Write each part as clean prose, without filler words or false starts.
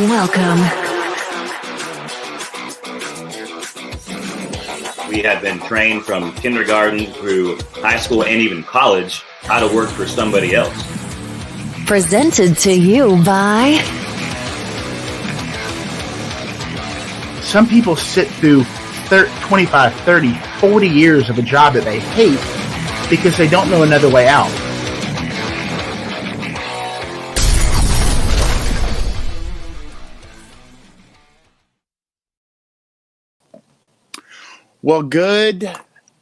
Welcome. We have been trained from kindergarten through high school and even college how to work for somebody else. Presented to you by... Some people sit through 25, 30, 40 years of a job that they hate because they don't know another way out. Well,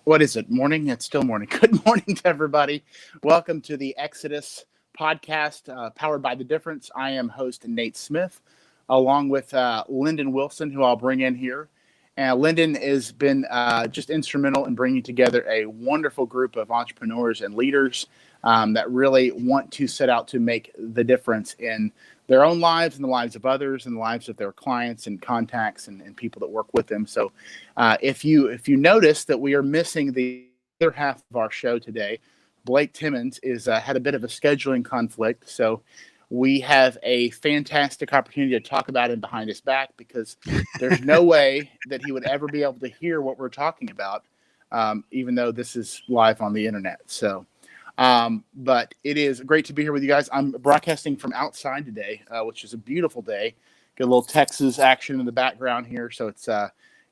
what is it, morning? It's still morning. Good morning to everybody. Welcome to the Exodus podcast, powered by The Difference. I am host Nate Smith, along with Lyndon Wilson, who I'll bring in here. And Lyndon has been just instrumental in bringing together a wonderful group of entrepreneurs and leaders that really want to set out to make the difference in their own lives and the lives of others and the lives of their clients and contacts and people that work with them. So if you notice that we are missing the other half of our show today, Blake Timmons had a bit of a scheduling conflict. So we have a fantastic opportunity to talk about him behind his back, because there's no way that he would ever be able to hear what we're talking about, even though this is live on the internet. So, but it is great to be here with you guys. I'm broadcasting from outside today, which is a beautiful day. Get a little Texas action in the background here. So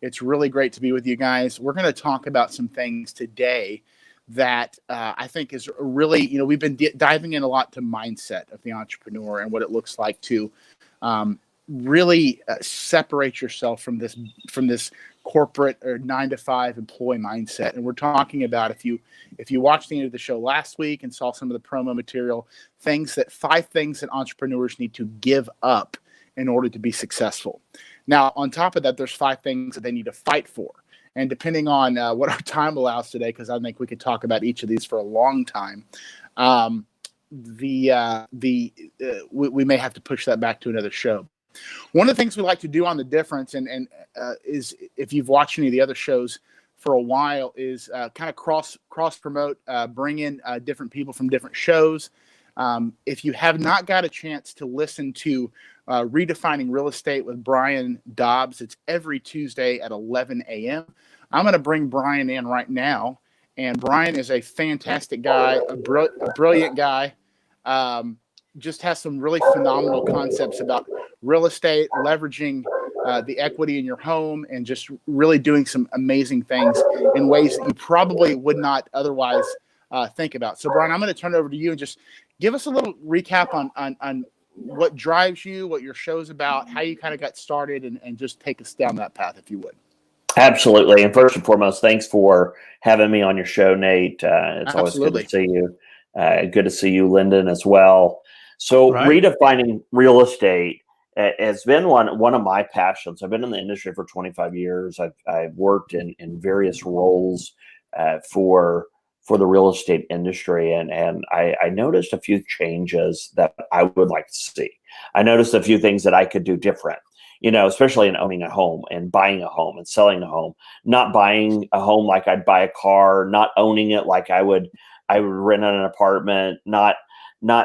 it's really great to be with you guys. We're going to talk about some things today that I think is really, we've been diving in a lot to mindset of the entrepreneur and what it looks like to really separate yourself from this corporate or 9-to-5 employee mindset. And we're talking about, if you watched the end of the show last week and saw some of the promo material, 5 things that entrepreneurs need to give up in order to be successful. Now, on top of that, there's 5 things that they need to fight for. And depending on what our time allows today, because I think we could talk about each of these for a long time, we may have to push that back to another show. One of the things we like to do on The Difference, and is, if you've watched any of the other shows for a while, is kind of cross promote, bring in different people from different shows. If you have not got a chance to listen to Redefining Real Estate with Brian Dobbs, it's every Tuesday at 11 a.m. I'm going to bring Brian in right now. And Brian is a fantastic guy, a brilliant guy. Just has some really phenomenal concepts about real estate, leveraging the equity in your home, and just really doing some amazing things in ways that you probably would not otherwise think about. So, Brian, I'm going to turn it over to you and just give us a little recap on what drives you, what your show's about, how you kind of got started, and just take us down that path, if you would. Absolutely. And first and foremost, thanks for having me on your show, Nate. It's always good to see you. Good to see you, Lyndon, as well. So Redefining real estate has been one of my passions. I've been in the industry for 25 years. I've worked in various roles for the real estate industry. And I noticed a few changes that I would like to see. I noticed a few things that I could do different, especially in owning a home and buying a home and selling a home. Not buying a home like I'd buy a car, not owning it like I would rent an apartment, not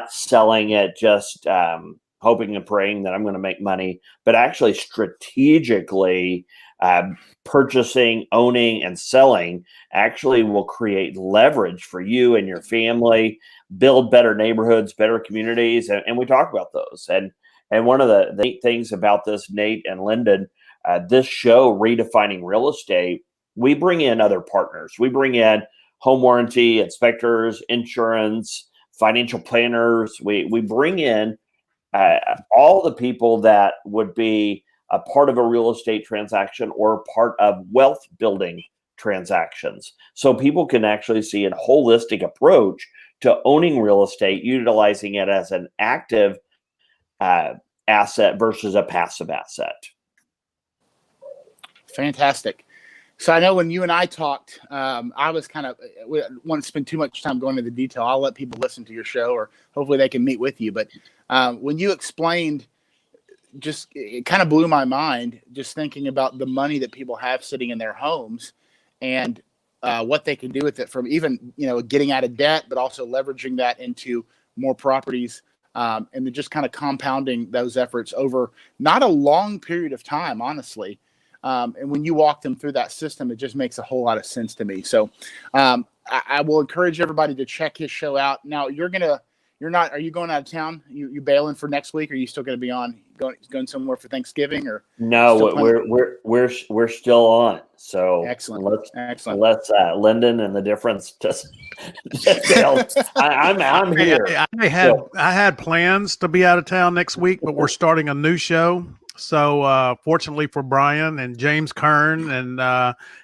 selling it just hoping and praying that I'm going to make money, but actually strategically purchasing, owning, and selling actually will create leverage for you and your family, build better neighborhoods, better communities, and we talk about those. And one of the neat things about this, Nate and Lyndon, this show, Redefining Real Estate, we bring in other partners. We bring in home warranty, inspectors, insurance, financial planners. We bring in all the people that would be a part of a real estate transaction or part of wealth building transactions. So people can actually see a holistic approach to owning real estate, utilizing it as an active asset versus a passive asset. Fantastic. So I know when you and I talked, I was we want to spend too much time going into the detail. I'll let people listen to your show, or hopefully they can meet with you. But when you explained, it kind of blew my mind, just thinking about the money that people have sitting in their homes and what they can do with it, from even, getting out of debt, but also leveraging that into more properties and then just kind of compounding those efforts over not a long period of time, honestly. And when you walk them through that system, it just makes a whole lot of sense to me. So I will encourage everybody to check his show out. Now are you going out of town? You bailing for next week? Or are you still going to be going somewhere for Thanksgiving or? No, we're still on. So excellent. Let's Lyndon and the difference just I'm here. I had plans to be out of town next week, but we're starting a new show. So fortunately for Brian and James Kern and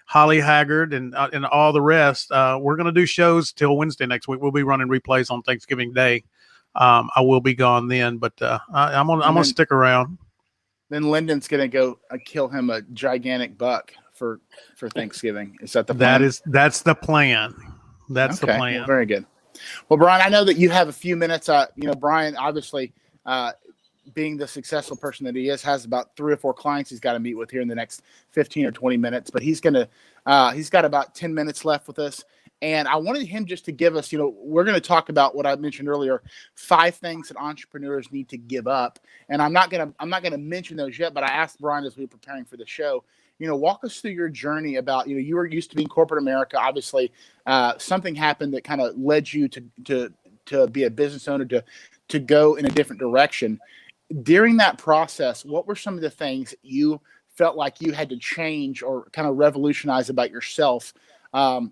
Holly Haggard and all the rest, we're going to do shows till Wednesday next week. We'll be running replays on Thanksgiving Day. I will be gone then, but I'm gonna stick around. Then Lyndon's gonna go kill him a gigantic buck for Thanksgiving. Is that the plan? That's the plan. That's the plan. Well, very good. Well, Brian, I know that you have a few minutes. Brian, obviously, being the successful person that he is, has about 3 or 4 clients he's got to meet with here in the next 15 or 20 minutes. But he's got about 10 minutes left with us. And I wanted him just to give us, we're going to talk about what I mentioned earlier, 5 things that entrepreneurs need to give up. And I'm not going to mention those yet, but I asked Brian as we were preparing for the show, walk us through your journey about, you were used to be in corporate America. Obviously, something happened that kind of led you to be a business owner, to go in a different direction. During that process, what were some of the things you felt like you had to change or kind of revolutionize about yourself?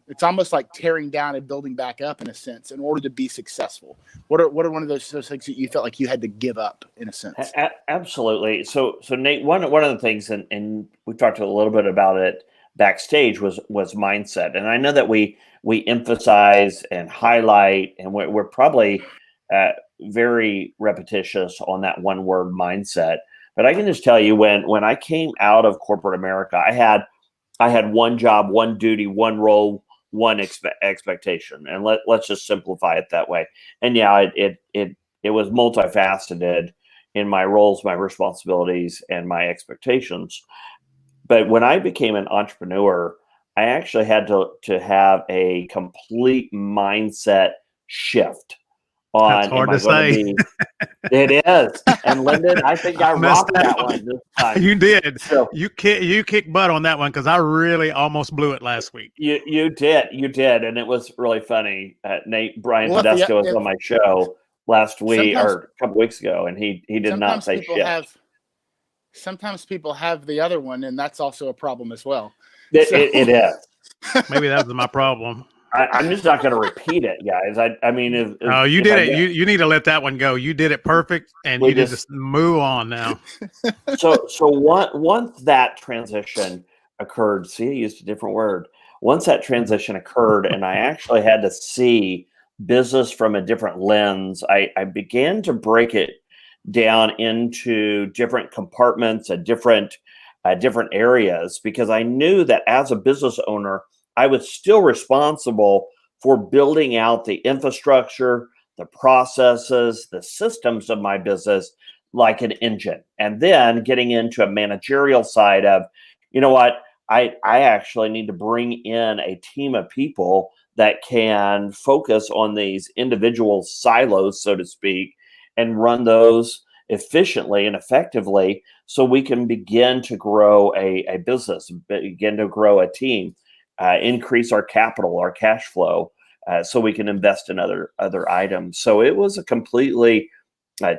It's almost like tearing down and building back up in a sense in order to be successful. What are one of those things that you felt like you had to give up in a sense? Absolutely. So Nate, one of the things, and we talked a little bit about it backstage, was mindset. And I know that we emphasize and highlight, and we're probably very repetitious on that one word mindset. But I can just tell you, when I came out of corporate America, I had one job, one duty, one role, one expectation, and let's just simplify it that way. And yeah, it was multifaceted in my roles, my responsibilities, and my expectations. But when I became an entrepreneur, I actually had to have a complete mindset shift. That's hard to say. It is. And Lyndon, I think I rocked that one this time. You did. So you kicked butt on that one, because I really almost blew it last week. You did, and it was really funny. Brian Tedesco was on my show last week or a couple weeks ago, and he did not say shit. Sometimes people have the other one, and that's also a problem as well. It is. Maybe that was my problem. I'm just not going to repeat it, guys. I mean, you did it. You need to let that one go. You did it perfect, and you just move on now. So once that transition occurred, see, I used a different word. Once that transition occurred, and I actually had to see business from a different lens, I began to break it down into different compartments and different areas, because I knew that as a business owner, I was still responsible for building out the infrastructure, the processes, the systems of my business like an engine. And then getting into a managerial side of, I actually need to bring in a team of people that can focus on these individual silos, so to speak, and run those efficiently and effectively so we can begin to grow a business, begin to grow a team. Increase our capital, our cash flow, so we can invest in other items. So it was a completely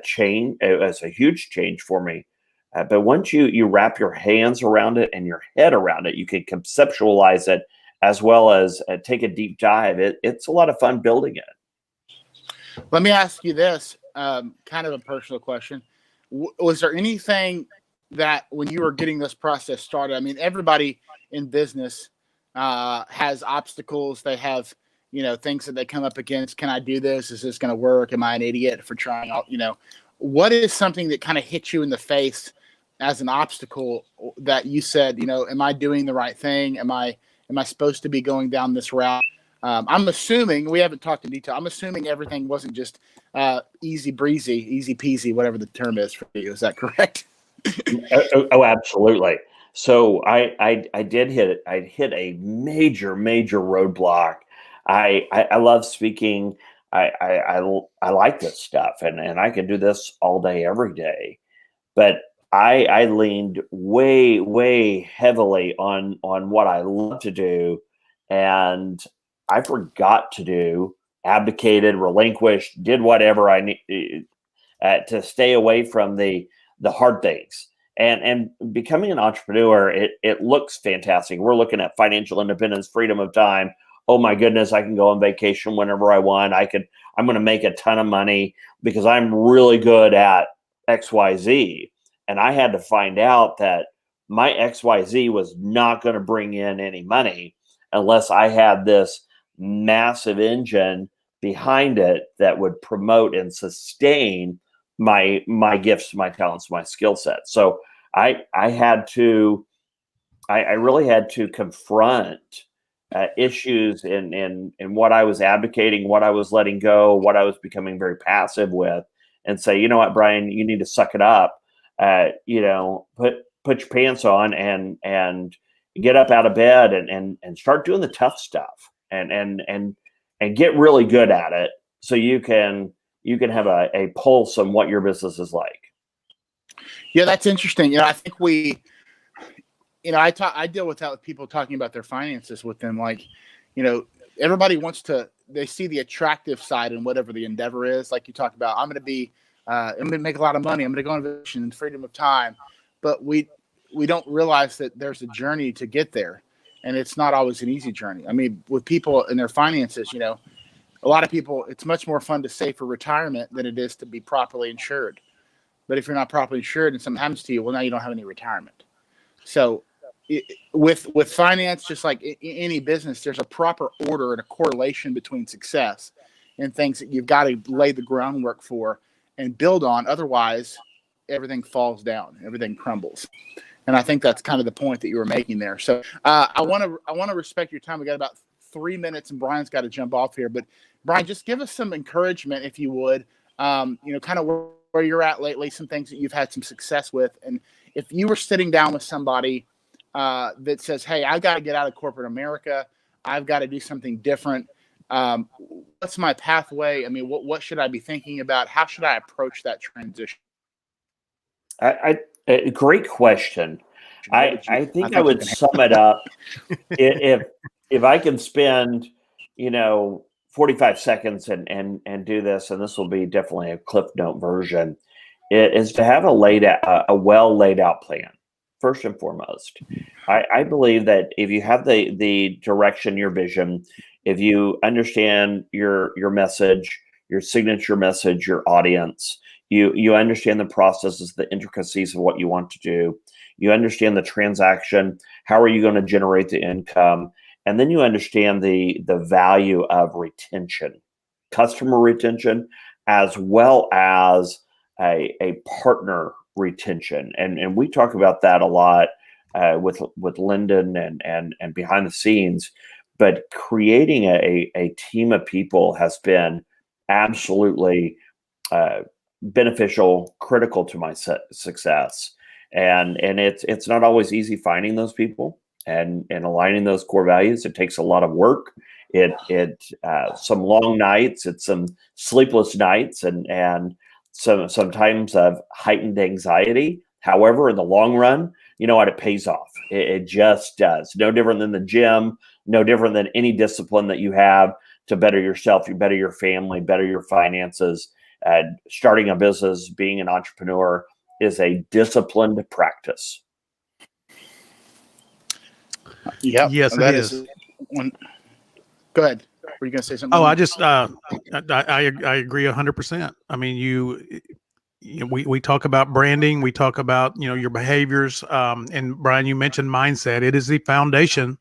change. It was a huge change for me. But once you wrap your hands around it and your head around it, you can conceptualize it as well as take a deep dive. It's a lot of fun building it. Let me ask you this, kind of a personal question. Was there anything that when you were getting this process started, I mean, everybody in business has obstacles. They have, things that they come up against. Can I do this? Is this going to work? Am I an idiot for trying out? What is something that kind of hit you in the face as an obstacle that you said, am I doing the right thing? Am I supposed to be going down this route? I'm assuming, we haven't talked in detail, I'm assuming everything wasn't just easy breezy, easy peasy, whatever the term is for you. Is that correct? Oh, absolutely. So I did hit a major roadblock. I love speaking. I like this stuff, and I can do this all day, every day. But I leaned way heavily on what I love to do, and I forgot to do, abdicated, relinquished, did whatever I need to stay away from the hard things. And becoming an entrepreneur, it looks fantastic. We're looking at financial independence, freedom of time. Oh my goodness, I can go on vacation whenever I want. I'm going to make a ton of money because I'm really good at XYZ. And I had to find out that my XYZ was not going to bring in any money unless I had this massive engine behind it that would promote and sustain my gifts, my talents, my skill set. So I really had to confront issues in what I was advocating, what I was letting go, what I was becoming very passive with, and say, you know what, Brian, you need to suck it up. Put your pants on and get up out of bed and start doing the tough stuff and get really good at it, so you can have a pulse on what your business is like. Yeah, that's interesting. I think I deal with people talking about their finances with them. Like, everybody they see the attractive side in whatever the endeavor is. Like you talked about, I'm going to make a lot of money. I'm going to go on vacation and freedom of time. But we don't realize that there's a journey to get there. And it's not always an easy journey. I mean, with people and their finances, a lot of people, it's much more fun to save for retirement than it is to be properly insured. But if you're not properly insured and something happens to you, well, now you don't have any retirement. So with finance, just like any business, there's a proper order and a correlation between success and things that you've got to lay the groundwork for and build on. Otherwise, everything falls down, everything crumbles. And I think that's kind of the point that you were making there. So I want to respect your time. We got about 3 minutes, and Brian's got to jump off here. But Brian, just give us some encouragement, if you would. Kind of where you're at lately, some things that you've had some success with, and if you were sitting down with somebody that says, "Hey, I've got to get out of corporate America. I've got to do something different. What's my pathway? I mean, what should I be thinking about? How should I approach that transition?" Great question. I think I would sum it up if I can spend 45 seconds and do this, and this will be definitely a Cliff Note version. It is to have a well laid out plan. First and foremost, I believe that if you have the direction, your vision, if you understand your message, your signature message, your audience, you understand the processes, the intricacies of what you want to do, you understand the transaction, how are you going to generate the income, and then you understand the value of retention, customer retention, as well as a partner retention. And we talk about that a lot with Lyndon and behind the scenes. But creating a team of people has been absolutely beneficial, critical to my success. And it's not always easy finding those people and aligning those core values. It takes a lot of work. Some long nights, it's some sleepless nights, and sometimes of heightened anxiety. However, in the long run, you know what, it pays off. It just does. No different than the gym, no different than any discipline that you have to better yourself, you better your family, better your finances. Starting a business, being an entrepreneur is a disciplined practice. Yeah. Yes, it is. Go ahead. Were you going to say something? Oh, I just I agree 100%. I mean, we talk about branding, we talk about your behaviors, and Brian, you mentioned mindset. It is the foundation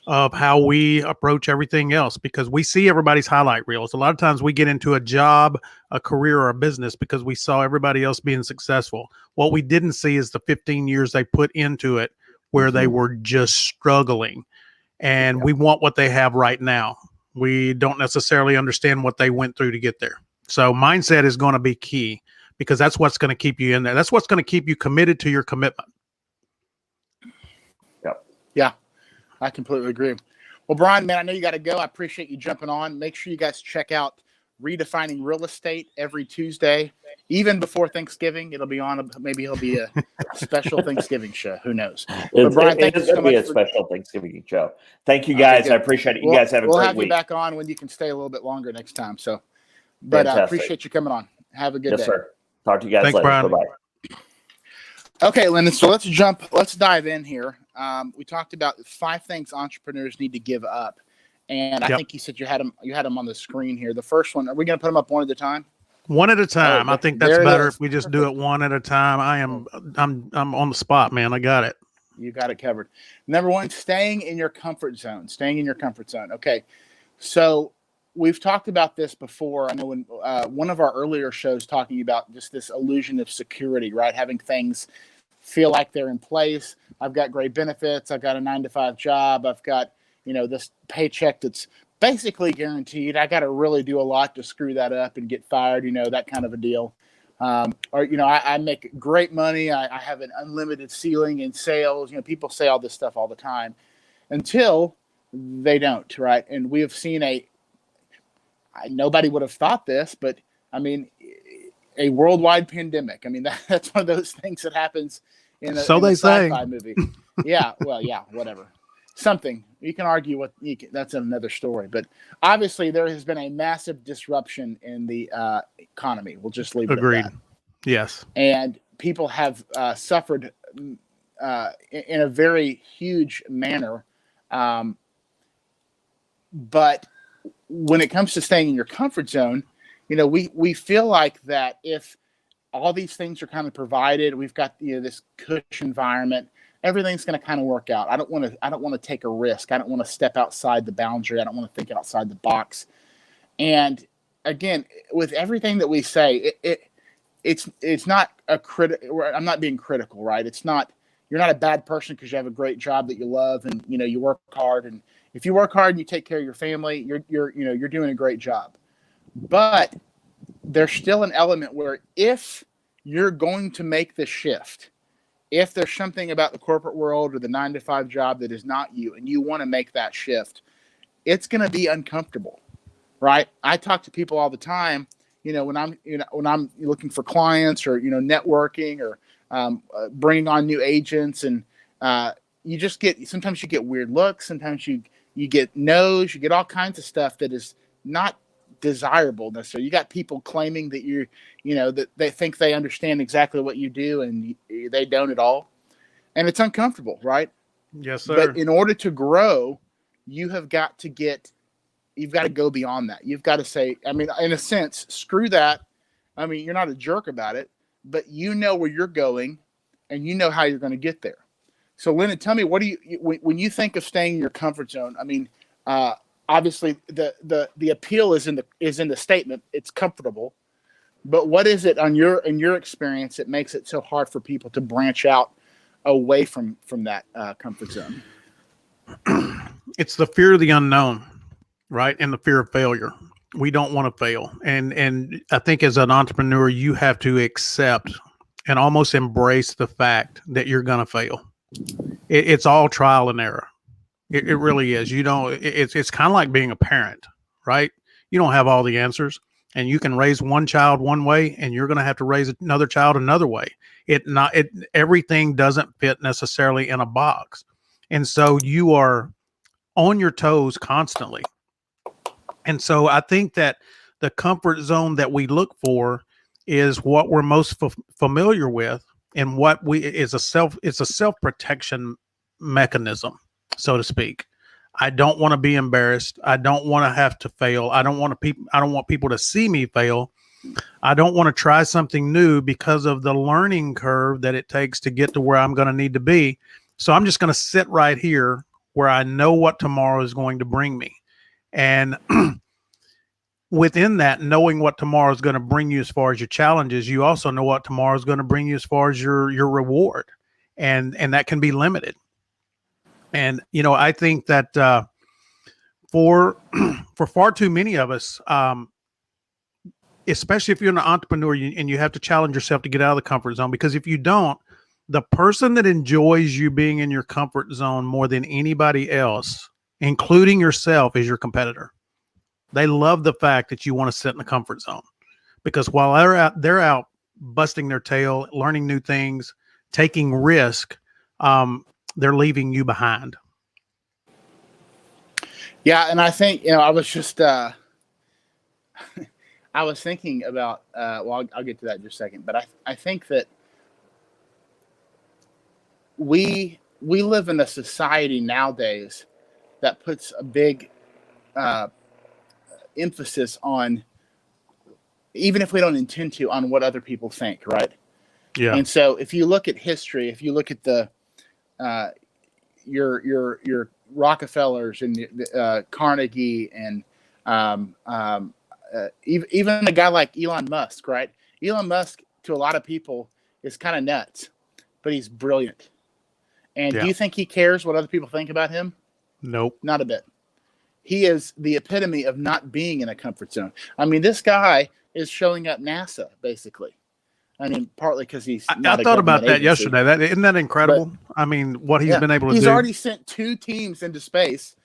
of how we approach everything else, because we see everybody's highlight reels. A lot of times we get into a job, a career, or a business because we saw everybody else being successful. What we didn't see is the 15 years they put into it where they were just struggling, and we want what they have right now. We don't necessarily understand what they went through to get there. So mindset is going to be key, because that's what's going to keep you in there. That's what's going to keep you committed to your commitment. Yep. Yeah, I completely agree. Well, Brian, man, I know you got to go. I appreciate you jumping on. Make sure you guys check out Redefining Real Estate every Tuesday, even before Thanksgiving. It'll be on. Maybe it'll be a special Thanksgiving show. Who knows? But Brian, thank you so much. It's going to be a special Thanksgiving show. Thank you, guys. I appreciate it. You guys have a great week. We'll have you back on when you can stay a little bit longer next time. So, but I appreciate you coming on. Have a good day. Yes, sir. Talk to you guys later. Bye-bye. Okay, Lyndon. So let's dive in here. We talked about 5 things entrepreneurs need to give up. And I think you said you had them on the screen here. The first one, are we going to put them up one at a time? One at a time. I think that's better if we just do it one at a time. I'm on the spot, man. I got it. You got it covered. Number 1, staying in your comfort zone. Staying in your comfort zone. Okay. So we've talked about this before. I know in one of our earlier shows talking about just this illusion of security, right? Having things feel like they're in place. I've got great benefits. I've got a 9-to-5 job. I've got this paycheck that's basically guaranteed. I got to really do a lot to screw that up and get fired, that kind of a deal. I make great money. I have an unlimited ceiling in sales. People say all this stuff all the time until they don't, right? And we have seen nobody would have thought this, but a worldwide pandemic. That's one of those things that happens in a sci-fi movie. Yeah, well, yeah, whatever. Something you can argue that's another story, but obviously there has been a massive disruption in the economy. We'll just leave it at that. Yes, and people have suffered in a very huge manner. But when it comes to staying in your comfort zone, we feel like that if all these things are kind of provided, we've got this cush environment. Everything's going to kind of work out. I don't want to take a risk. I don't want to step outside the boundary. I don't want to think outside the box. And again, with everything that we say, it's not I'm not being critical, right? You're not a bad person because you have a great job that you love and you work hard. And if you work hard and you take care of your family, you're doing a great job. But there's still an element where if you're going to make the shift, if there's something about the corporate world or the 9-to-5 job that is not you and you want to make that shift, it's going to be uncomfortable, right? I talk to people all the time, when I'm looking for clients or, networking or bringing on new agents, and sometimes you get weird looks. Sometimes you get no's, you get all kinds of stuff that is not desirable necessarily. You got people claiming that that they think they understand exactly what you do and they don't at all, and it's uncomfortable, right? Yes, sir. But in order to grow, you've got to go beyond that. You've got to say, in a sense, screw that. You're not a jerk about it, but you know where you're going and you know how you're going to get there. So Lyndon, tell me, what do you when you think of staying in your comfort zone? Obviously, the appeal is in the statement. It's comfortable, but what is it in your experience that makes it so hard for people to branch out away from that comfort zone? It's the fear of the unknown, right, and the fear of failure. We don't want to fail, and I think as an entrepreneur, you have to accept and almost embrace the fact that you're going to fail. It's all trial and error. It really is. It's kind of like being a parent, right? You don't have all the answers, and you can raise one child one way, and you're going to have to raise another child another way. Everything doesn't fit necessarily in a box, and so you are on your toes constantly. And so I think that the comfort zone that we look for is what we're most familiar with, and it's a self-protection mechanism, so to speak. I don't want to be embarrassed. I don't want to have to fail. I don't want people to see me fail. I don't want to try something new because of the learning curve that it takes to get to where I'm going to need to be. So I'm just going to sit right here where I know what tomorrow is going to bring me. And within that, knowing what tomorrow is going to bring you as far as your challenges, you also know what tomorrow is going to bring you as far as your reward. And that can be limited. And, I think that for far too many of us, especially if you're an entrepreneur and you have to challenge yourself to get out of the comfort zone, because if you don't, the person that enjoys you being in your comfort zone more than anybody else, including yourself, is your competitor. They love the fact that you want to sit in the comfort zone, because while they're out busting their tail, learning new things, taking risk, they're leaving you behind. Yeah, and I think, I was just I was thinking about well, I'll get to that in just a second, but I think that we live in a society nowadays that puts a big emphasis on, even if we don't intend to, on what other people think, right? Yeah. And so if you look at history, if you look at the your Rockefellers and Carnegie and even a guy like Elon Musk, right? Elon Musk, to a lot of people, is kind of nuts, but he's brilliant. And do you think he cares what other people think about him? Nope. Not a bit. He is the epitome of not being in a comfort zone. I mean, this guy is showing up NASA, basically. I mean, partly because he's not I thought about that yesterday. Isn't that incredible? But, I mean, what he's been able to do. He's already sent 2 teams into space.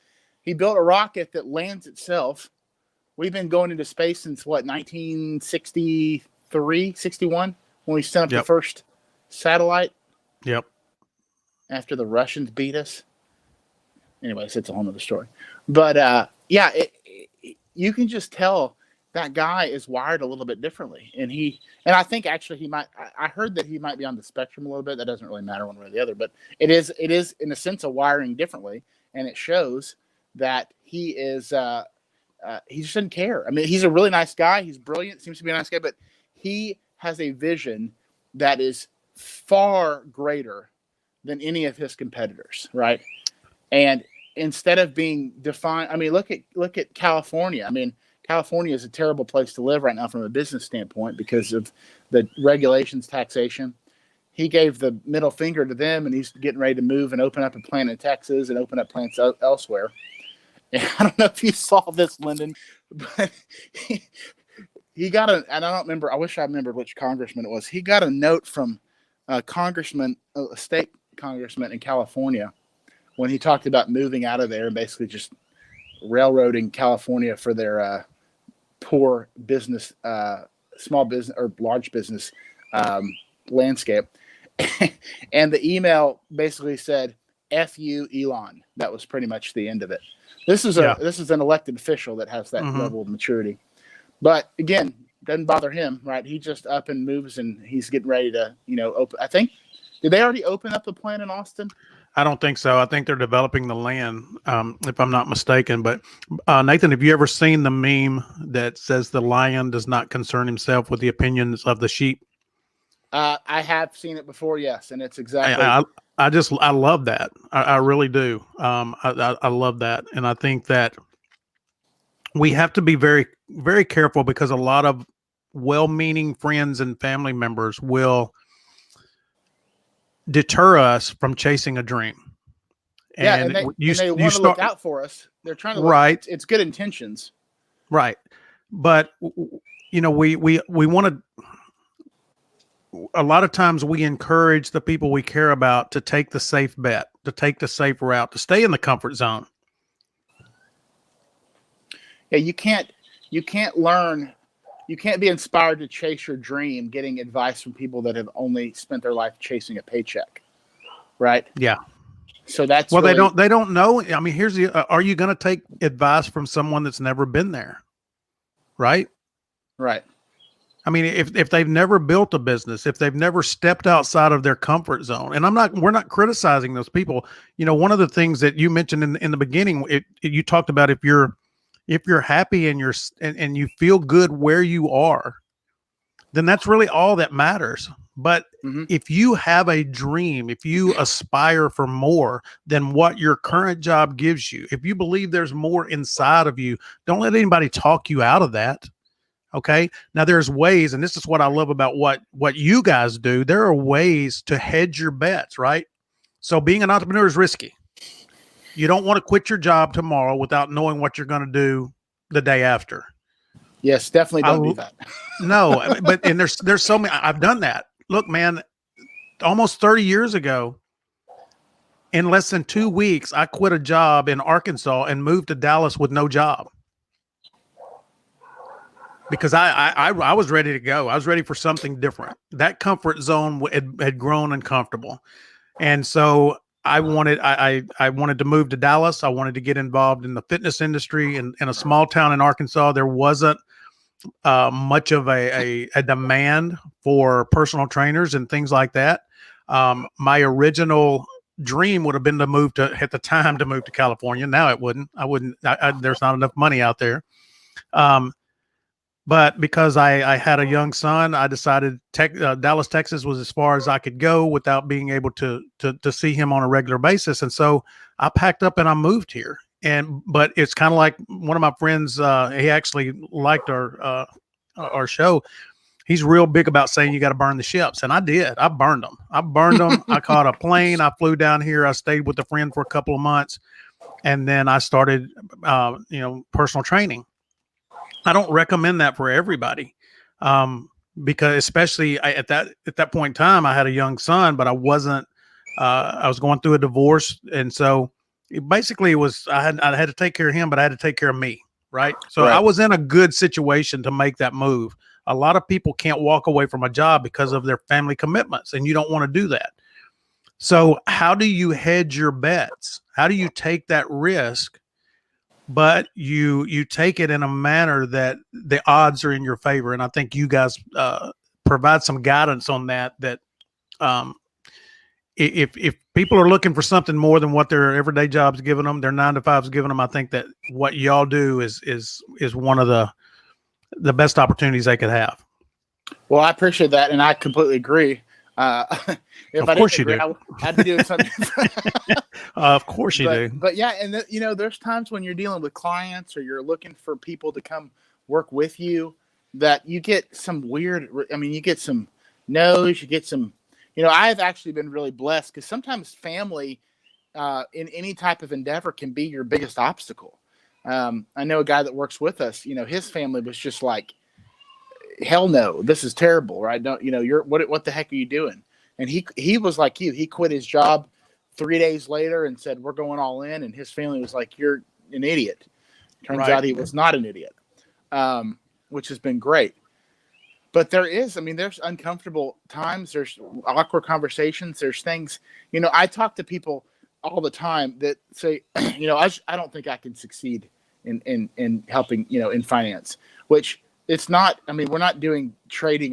He built a rocket that lands itself. We've been going into space since, 1963, 61, when we sent up the first satellite? Yep. After the Russians beat us. Anyways, it's a whole other story. But, you can just tell that guy is wired a little bit differently. And I think actually I heard that he might be on the spectrum a little bit. That doesn't really matter one way or the other, but it is in a sense of wiring differently. And it shows that he is, he just doesn't care. I mean, he's a really nice guy. He's brilliant, seems to be a nice guy, but he has a vision that is far greater than any of his competitors. Right. And instead of being defined, I mean, look at California. I mean, California is a terrible place to live right now from a business standpoint because of the regulations, taxation. He gave the middle finger to them, and he's getting ready to move and open up a plant in Texas and open up plants elsewhere. And I don't know if you saw this, Lyndon, but he got and I don't remember, I wish I remembered which congressman it was. He got a note from a state congressman in California when he talked about moving out of there and basically just railroading California for their poor business, small business or large business landscape. And the email basically said, "F you, Elon." That was pretty much the end of it. This is an elected official that has that level of maturity. But again, doesn't bother him, right? He just up and moves, and he's getting ready to, open. I think, did they already open up the plant in Austin? I don't think so. I think they're developing the land, if I'm not mistaken. But Nathan, have you ever seen the meme that says the lion does not concern himself with the opinions of the sheep? I have seen it before, yes, and it's exactly. I love that. I really do. I love that, and I think that we have to be very, very careful because a lot of well-meaning friends and family members will deter us from chasing a dream. And they want to look out for us. They're trying to look, it's good intentions. Right. But we want to, a lot of times we encourage the people we care about to take the safe bet, to take the safe route, to stay in the comfort zone. Yeah, you can't be inspired to chase your dream getting advice from people that have only spent their life chasing a paycheck. Right? Yeah. So that's they don't know. I mean, here's are you going to take advice from someone that's never been there? Right? Right. I mean, if they've never built a business, if they've never stepped outside of their comfort zone, and we're not criticizing those people. One of the things that you mentioned in the beginning, you talked about if you're happy and and you feel good where you are, then that's really all that matters. But if you have a dream, if you aspire for more than what your current job gives you, if you believe there's more inside of you, don't let anybody talk you out of that. Okay. Now there's ways, and this is what I love about what you guys do. There are ways to hedge your bets, right? So being an entrepreneur is risky. You don't want to quit your job tomorrow without knowing what you're going to do the day after. Yes, definitely don't do that. No, but there's so many. I've done that. Look, man, almost 30 years ago, in less than 2 weeks, I quit a job in Arkansas and moved to Dallas with no job. because I was ready to go. I was ready for something different. That comfort zone had grown uncomfortable. And so I wanted to move to Dallas. I wanted to get involved in the fitness industry. In a small town in Arkansas, there wasn't much of a demand for personal trainers and things like that. My original dream would have been to move to California. Now it wouldn't. There's not enough money out there. But because I had a young son, I decided Dallas, Texas was as far as I could go without being able to see him on a regular basis. And so I packed up and I moved here. But it's kind of like one of my friends, he actually liked our show. He's real big about saying you got to burn the ships. And I did. I burned them. I caught a plane. I flew down here. I stayed with a friend for a couple of months. And then I started, personal training. I don't recommend that for everybody, because especially at that point in time, I had a young son, but I wasn't. I was going through a divorce, and so basically it was I had to take care of him, but I had to take care of me, right? So I was in a good situation to make that move. A lot of people can't walk away from a job because of their family commitments, and you don't want to do that. So how do you hedge your bets? How do you take that risk? But you take it in a manner that the odds are in your favor. And I think you guys provide some guidance on that, if people are looking for something more than what their everyday job's giving them, their 9-to-5's giving them, I think that what y'all do is one of the best opportunities they could have. Well, I appreciate that. And I completely agree. Of course you do. I'd be doing something different. Of course you do. But yeah, and there's times when you're dealing with clients or you're looking for people to come work with you that you get some weird. I mean, you get some no's, you get some. I've actually been really blessed because sometimes family in any type of endeavor can be your biggest obstacle. I know a guy that works with us. His family was just like, hell no, this is terrible, right? Don't you're what the heck are you doing? And he was like you. He quit his job 3 days later and said, we're going all in. And his family was like, you're an idiot. Turns out he was not an idiot, which has been great. But there's uncomfortable times. There's awkward conversations. There's things, I talk to people all the time that say, I don't think I can succeed in helping, in finance, which it's not, we're not doing trading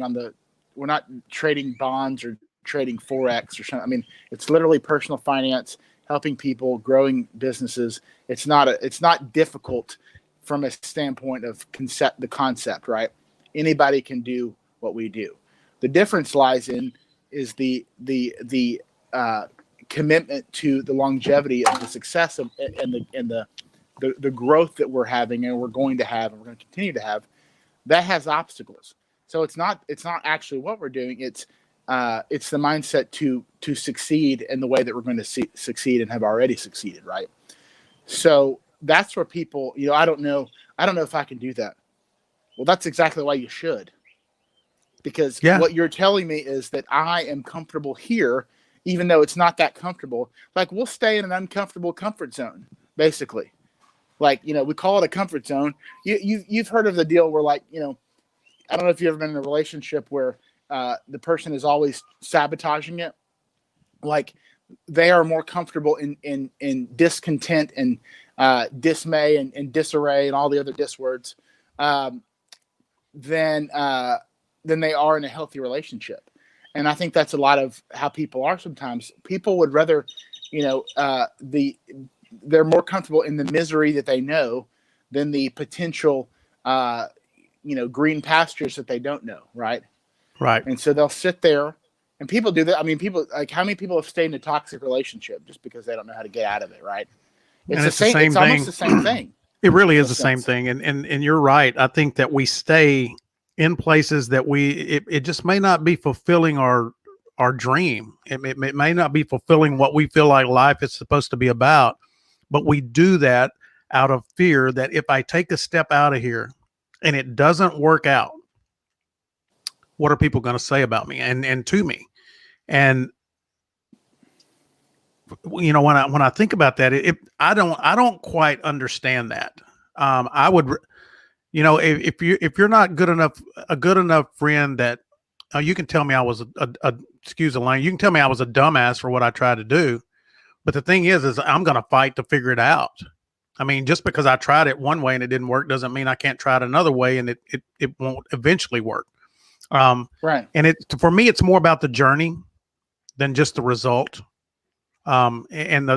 we're not trading bonds or trading Forex or something. It's literally personal finance, helping people, growing businesses. It's not difficult from a standpoint of the concept, right? Anybody can do what we do. The difference lies in is the commitment to the longevity of the success and the growth that we're having and we're going to have and we're going to continue to have. That has obstacles. So it's not actually what we're doing. It's the mindset to succeed in the way that we're going to succeed and have already succeeded, right? So that's where people, I don't know if I can do that. Well, that's exactly why you should. Because what you're telling me is that I am comfortable here, even though it's not that comfortable. Like, we'll stay in an uncomfortable comfort zone, basically. Like, we call it a comfort zone. You've heard of the deal where, like, I don't know if you've ever been in a relationship where the person is always sabotaging it. Like, they are more comfortable in discontent and dismay and disarray and all the other dis words than they are in a healthy relationship. And I think that's a lot of how people are sometimes. People would rather, they're more comfortable in the misery that they know than the potential, green pastures that they don't know. Right. Right. And so they'll sit there, and people do that. People, like, how many people have stayed in a toxic relationship just because they don't know how to get out of it? Right. It's the same thing. It's almost the same thing. It really is the same thing. And you're right. I think that we stay in places that it just may not be fulfilling our dream. It may not be fulfilling what we feel like life is supposed to be about, but we do that out of fear that if I take a step out of here and it doesn't work out, what are people going to say about me and to me? And when I think about that, I don't quite understand that. You know, if you're not a good enough friend that you can tell me I was excuse the line, you can tell me I was a dumbass for what I tried to do. But the thing is I'm going to fight to figure it out. I mean, just because I tried it one way and it didn't work doesn't mean I can't try it another way and it won't eventually work. Right. And for me, it's more about the journey than just the result. And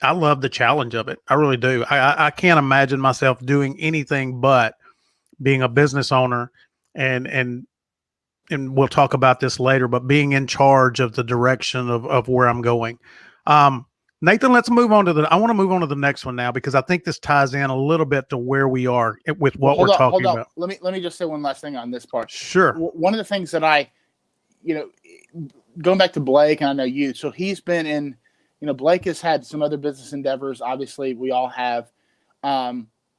I love the challenge of it. I really do. I can't imagine myself doing anything but being a business owner and we'll talk about this later, but being in charge of the direction of where I'm going. Nathan, let's move on I want to move on to the next one now, because I think this ties in a little bit to where we are with what we're talking about. Let me just say one last thing on this part. Sure. One of the things that going back to Blake, and I know you, so he's been in, Blake has had some other business endeavors. Obviously, we all have.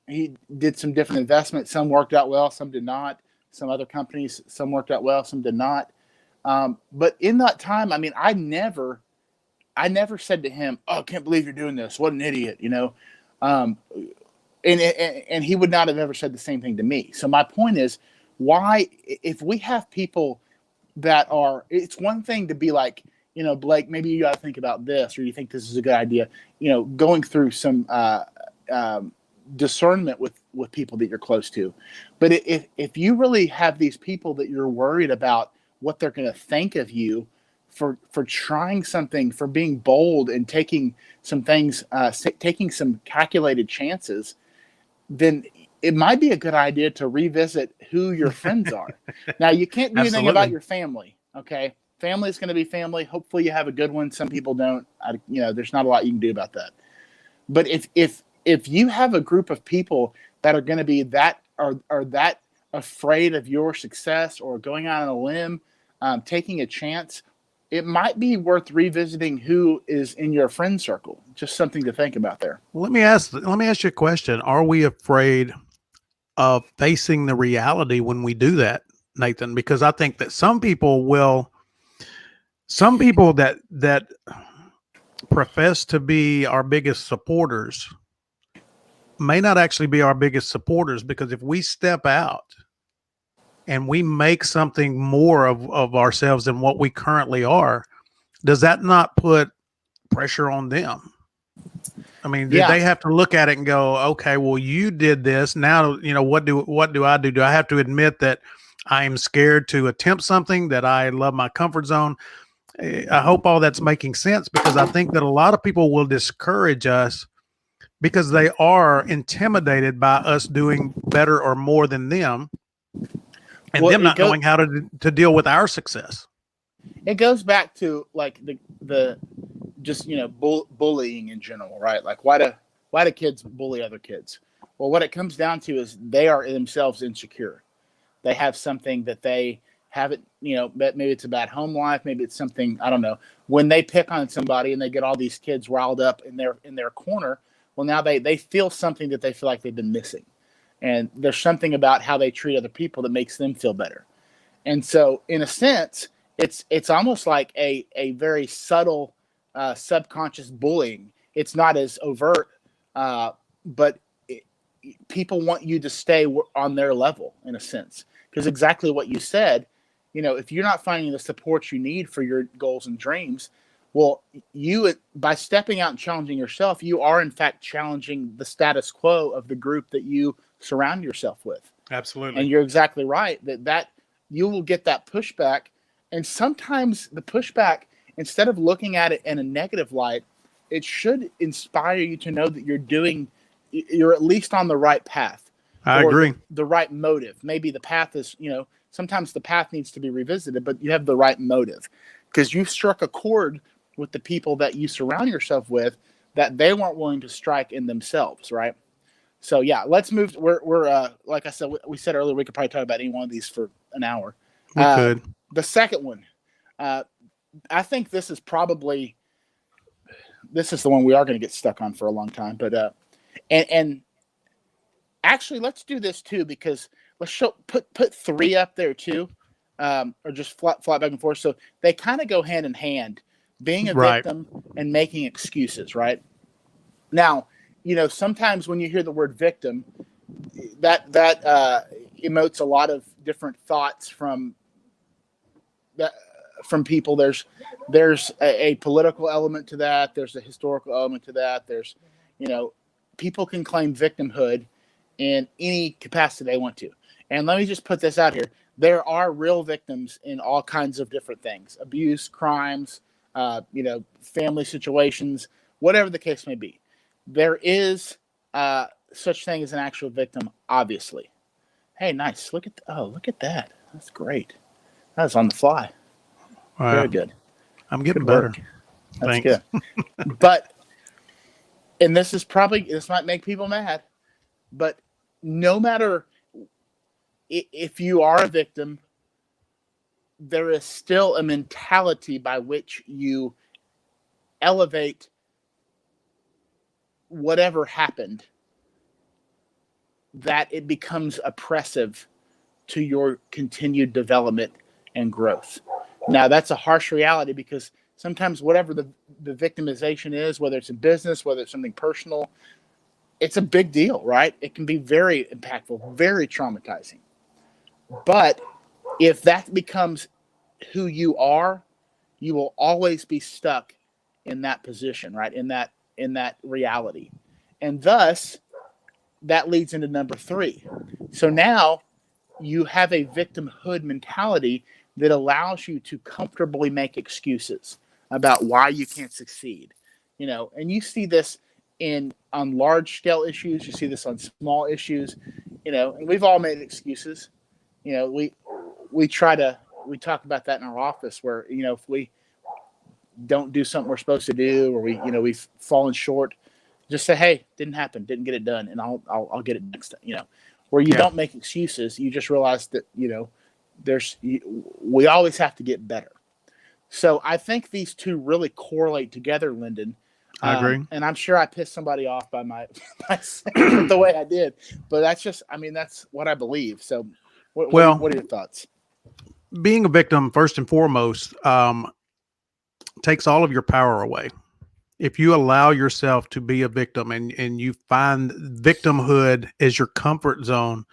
He did some different investments. Some worked out well, some did not. Some other companies, some worked out well, some did not. But in that time, I mean, I never said to him, "Oh, I can't believe you're doing this. What an idiot," And he would not have ever said the same thing to me. So my point is, why, if we have people that are, it's one thing to be like, Blake, maybe you got to think about this, or you think this is a good idea, going through some discernment with people that you're close to. But if you really have these people that you're worried about what they're going to think of you for trying something, for being bold and taking some things, taking some calculated chances, then it might be a good idea to revisit who your friends are. Now, you can't do anything about your family. Okay. Family is going to be family. Hopefully you have a good one. Some people don't, there's not a lot you can do about that. But if you have a group of people that are going to be that are that afraid of your success or going out on a limb, taking a chance, it might be worth revisiting who is in your friend circle. Just something to think about there. Let me ask you a question. Are we afraid of facing the reality when we do that, Nathan? Because I think that some people that profess to be our biggest supporters may not actually be our biggest supporters, because if we step out and we make something more of ourselves than what we currently are, does that not put pressure on them? I mean, did they have to look at it and go, okay, well, you did this. Now, what do I do? Do I have to admit that I am scared to attempt something, that I love my comfort zone? I hope all that's making sense, because I think that a lot of people will discourage us because they are intimidated by us doing better or more than them, and them not knowing how to deal with our success. It goes back to like the just bullying in general, right? Like why do kids bully other kids? Well, what it comes down to is they are themselves insecure. They have something that they haven't, maybe it's a bad home life, maybe it's something, I don't know. When they pick on somebody and they get all these kids riled up in their corner, well, now they feel something that they feel like they've been missing. And there's something about how they treat other people that makes them feel better. And so in a sense, it's almost like a very subtle subconscious bullying. It's not as overt, but people want you to stay on their level in a sense, because exactly what you said, if you're not finding the support you need for your goals and dreams, well, you, by stepping out and challenging yourself, you are in fact challenging the status quo of the group that you surround yourself with. Absolutely. And you're exactly right that you will get that pushback. And sometimes the pushback, instead of looking at it in a negative light, it should inspire you to know that you're at least on the right path. I agree. The right motive. Maybe the path is, sometimes the path needs to be revisited, but you have the right motive because you struck a chord with the people that you surround yourself with that they weren't willing to strike in themselves. Right. So yeah, let's move. We're like I said, we said earlier, we could probably talk about any one of these for an hour. We could. The second one, I think this is the one we are going to get stuck on for a long time. But and actually, let's do this too, because let's put 3 up there too, or just flat back and forth. So they kind of go hand in hand, being a victim and making excuses. Right now, sometimes when you hear the word victim, that emotes a lot of different thoughts from people. There's a political element to that. There's a historical element to that. There's, people can claim victimhood in any capacity they want to. And let me just put this out here. There are real victims in all kinds of different things: abuse, crimes, family situations, whatever the case may be. There is such thing as an actual victim, obviously. Hey, nice. Look at that. That's great. That was on the fly. Very good. I'm getting better. That's good. But, and this might make people mad, but no matter if you are a victim, there is still a mentality by which you elevate whatever happened, that it becomes oppressive to your continued development and growth. Now, that's a harsh reality, because sometimes whatever the victimization is, whether it's in business, whether it's something personal, it's a big deal, right? It can be very impactful, very traumatizing. But if that becomes who you are, you will always be stuck in that position, right? In that reality. And thus, that leads into number 3. So now you have a victimhood mentality that allows you to comfortably make excuses about why you can't succeed. And you see this on large scale issues, you see this on small issues, and we've all made excuses. We talk about that in our office, where, if we don't do something we're supposed to do, or we've fallen short, just say, hey, didn't happen, didn't get it done, and I'll get it next time. Where you don't make excuses, you just realize that, we always have to get better. So I think these two really correlate together, Lyndon. I agree. And I'm sure I pissed somebody off by my the way I did, but that's what I believe. So what are your thoughts? Being a victim, first and foremost, takes all of your power away. If you allow yourself to be a victim and you find victimhood as your comfort zone,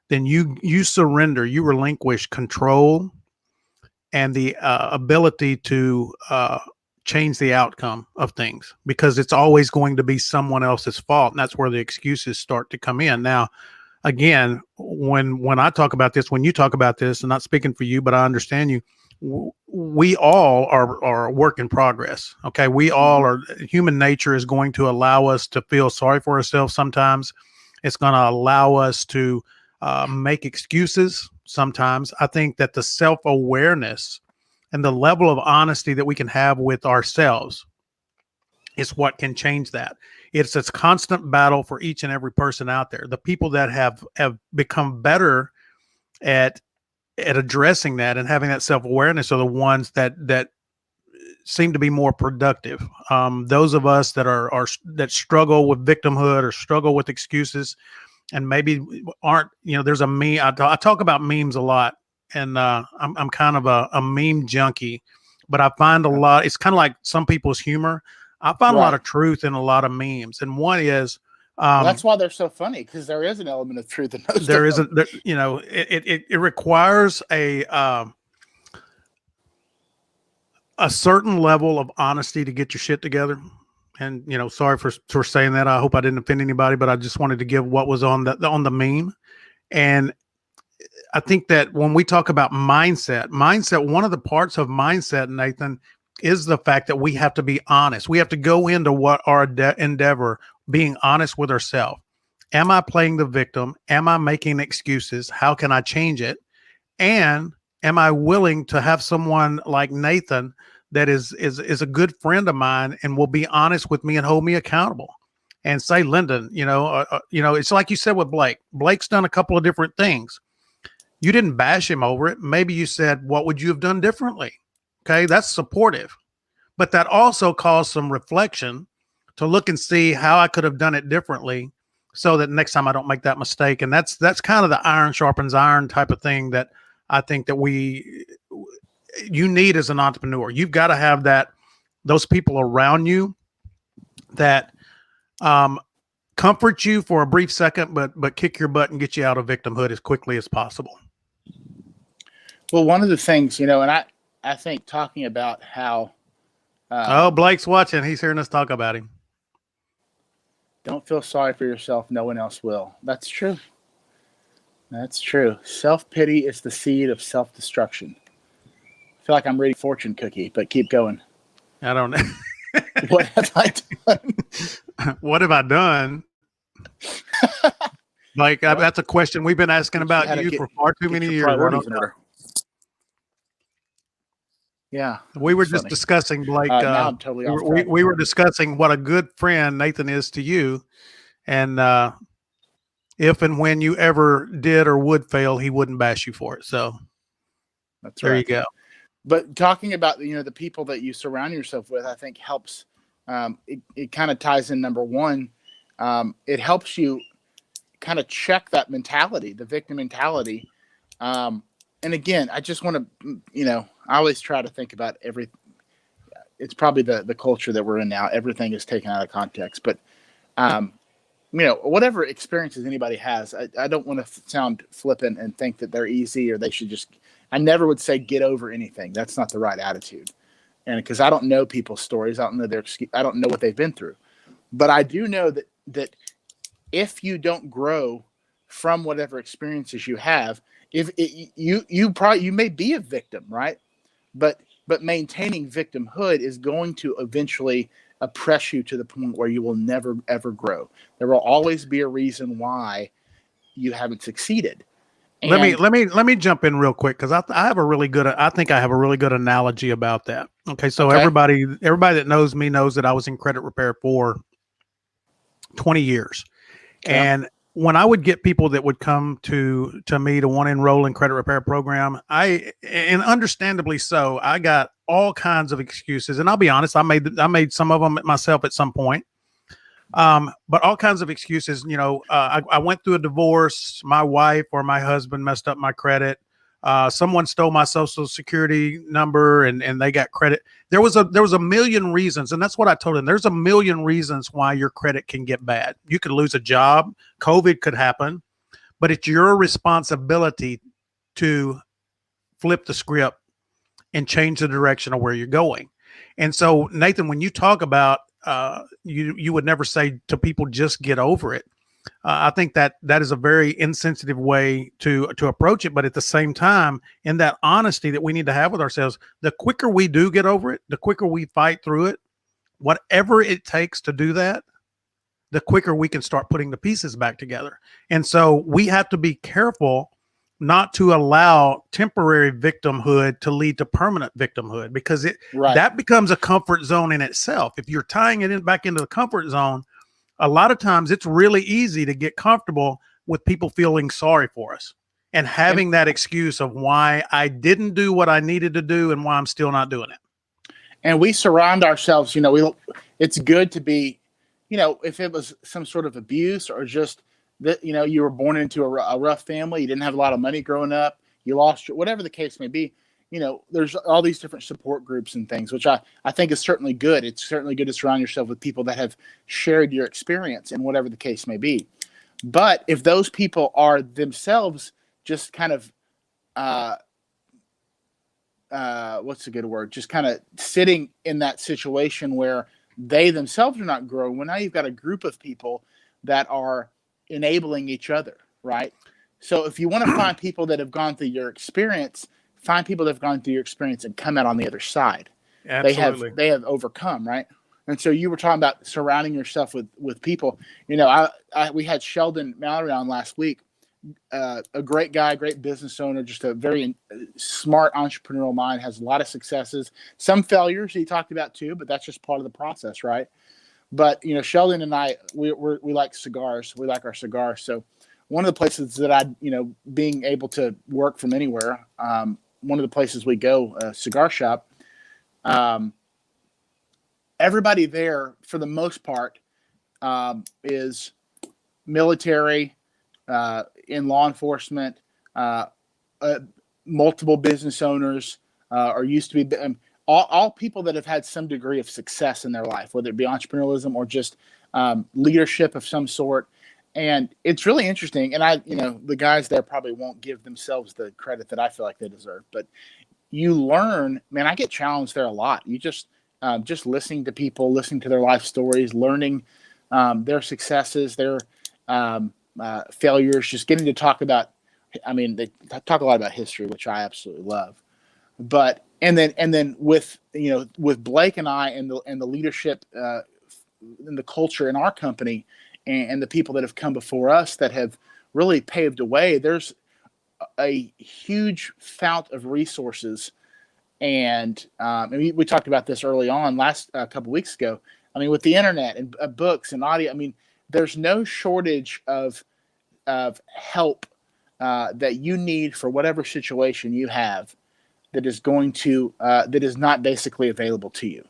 then you surrender, you relinquish control and the ability to change the outcome of things, because it's always going to be someone else's fault. And that's where the excuses start to come in. Now, again, when I talk about this, when you talk about this, and not speaking for you, but I understand you, we all are a work in progress. Okay. We all are. Human nature is going to allow us to feel sorry for ourselves. Sometimes it's going to allow us to make excuses. Sometimes I think that the self-awareness and the level of honesty that we can have with ourselves is what can change that. It's a constant battle for each and every person out there. The people that have become better at addressing that and having that self-awareness are the ones that seem to be more productive. Those of us that struggle with victimhood or struggle with excuses and maybe aren't, there's a meme. I talk about memes a lot, and I'm kind of a meme junkie, but I find a lot, it's kind of like some people's humor. I find a lot of truth in a lot of memes. And one is, that's why they're so funny, because there is an element of truth in most there of isn't, them. it requires a certain level of honesty to get your shit together. And, sorry for saying that. I hope I didn't offend anybody, but I just wanted to give what was on the meme. And I think that when we talk about mindset, one of the parts of mindset, Nathan, is the fact that we have to be honest. We have to go into what our endeavor, being honest with ourselves. Am I playing the victim? Am I making excuses? How can I change it? And am I willing to have someone like Nathan that is a good friend of mine and will be honest with me and hold me accountable and say, Lyndon, it's like you said with Blake. Blake's done a couple of different things. You didn't bash him over it. Maybe you said, what would you have done differently? Okay, that's supportive. But that also caused some reflection to look and see how I could have done it differently so that next time I don't make that mistake. And that's kind of the iron sharpens iron type of thing that I think that you need as an entrepreneur. You've got to have those people around you that comfort you for a brief second, but kick your butt and get you out of victimhood as quickly as possible. Well, one of the things, and I think talking about how. Blake's watching. He's hearing us talk about him. Don't feel sorry for yourself. No one else will. That's true. That's true. Self-pity is the seed of self-destruction. I feel like I'm reading Fortune Cookie, but keep going. I don't know. What have I done? What have I done? Like, that's a question we've been asking about you for far too many years. Yeah. We were just discussing, Blake. Now I'm totally off track. We were discussing what a good friend Nathan is to you. And if and when you ever did or would fail, he wouldn't bash you for it. So that's there right. you go. But talking about, the people that you surround yourself with, I think helps. It kind of ties in number one. It helps you kind of check that mentality, the victim mentality. And again, I just want to, I always try to think about it's probably the culture that we're in now. Everything is taken out of context, but, whatever experiences anybody has, I don't want to sound flippant and think that they're easy or they should I never would say get over anything. That's not the right attitude. And because I don't know people's stories, I don't know I don't know what they've been through, but I do know that if you don't grow from whatever experiences you have, you may be a victim, right? But maintaining victimhood is going to eventually oppress you to the point where you will never ever grow. There will always be a reason why you haven't succeeded. And let me jump in real quick because I think I have a really good analogy about that. Okay, so everybody that knows me knows that I was in credit repair for 20 years, and when I would get people that would come to me to want to enroll in credit repair program, and understandably so, I got all kinds of excuses. And I'll be honest, I made some of them myself at some point. But all kinds of excuses. I went through a divorce. My wife or my husband messed up my credit. Someone stole my social security number and they got credit. There was a million reasons. And that's what I told him. There's a million reasons why your credit can get bad. You could lose a job. COVID could happen, but it's your responsibility to flip the script and change the direction of where you're going. And so, Nathan, when you talk about, you would never say to people, just get over it. I think that is a very insensitive way to approach it. But at the same time, in that honesty that we need to have with ourselves, the quicker we do get over it, the quicker we fight through it, whatever it takes to do that, the quicker we can start putting the pieces back together. And so we have to be careful not to allow temporary victimhood to lead to permanent victimhood, because that becomes a comfort zone in itself. If you're tying it back into the comfort zone, a lot of times it's really easy to get comfortable with people feeling sorry for us and having that excuse of why I didn't do what I needed to do and why I'm still not doing it. And we surround ourselves, it's good to be, if it was some sort of abuse or just that, you were born into a rough family, you didn't have a lot of money growing up, you lost whatever the case may be, there's all these different support groups and things, which I think is certainly good. It's certainly good to surround yourself with people that have shared your experience and whatever the case may be. But if those people are themselves just kind of, what's a good word? Just kind of sitting in that situation where they themselves are not growing, well, now you've got a group of people that are enabling each other, right? So if you want to find people that have gone through your experience, find people that have gone through your experience and come out on the other side. Absolutely. They have overcome, right? And so you were talking about surrounding yourself with people. We had Sheldon Mallory on last week, a great guy, great business owner, just a very smart entrepreneurial mind, has a lot of successes, some failures he talked about too, but that's just part of the process, right? But, Sheldon and I, we like cigars. We like our cigars. So one of the places that being able to work from anywhere, one of the places we go, a cigar shop, everybody there, for the most part, is military, in law enforcement, multiple business owners, or used to be all people that have had some degree of success in their life, whether it be entrepreneurialism or just leadership of some sort. And it's really interesting. And the guys there probably won't give themselves the credit that I feel like they deserve. But you learn, man, I get challenged there a lot. You just listening to people, listening to their life stories, learning their successes, their failures, just getting to talk about, they talk a lot about history, which I absolutely love. But and then with Blake and I and the leadership and the culture in our company and the people that have come before us that have really paved the way, there's a huge fount of resources. And we talked about this early on last couple weeks ago. With the internet and books and audio, there's no shortage of help that you need for whatever situation you have that is going to that is not basically available to you,